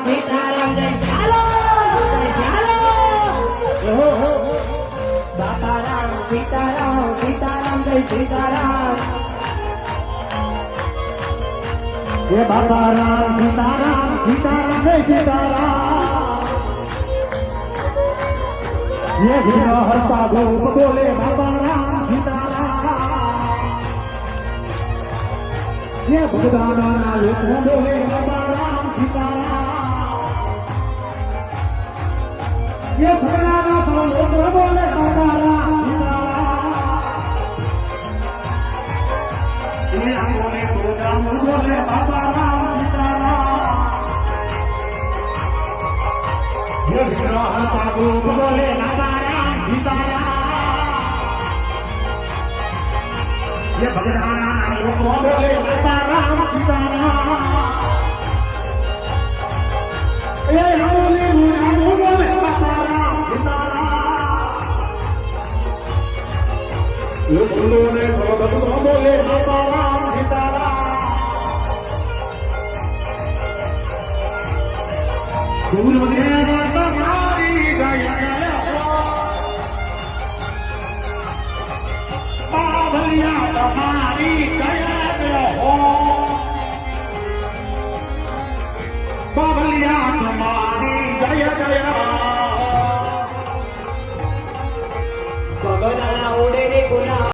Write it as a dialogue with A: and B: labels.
A: સીતારામ જય ચાલો બાપારામ સીતારામ સીતારામ જય સીતારામ
B: ये बाबा राम सीताराम सीताराम जय सीताराम ये हीरा हरता गोप बोले बाबा राम सीताराम ये भगवाना लोक बोले बाबा राम सीताराम ये भगवाना लोक बोले बाबा राम सीताराम ये बोले गोदाम बोले बाबा राम सीताराम ये हीरा हरता गोप बोले बाबा राम सीताराम ये भगवाना लोक बोले बाबा राम सीताराम ये बोले गोदाम बोले बाबा राम सीताराम ये बोले गोदाम बोले बाबा राम सीताराम गुरुदेव तुम्हारी जय बाबलिया तुम्हारी जय हो बाबलिया तुम्हारी जय जय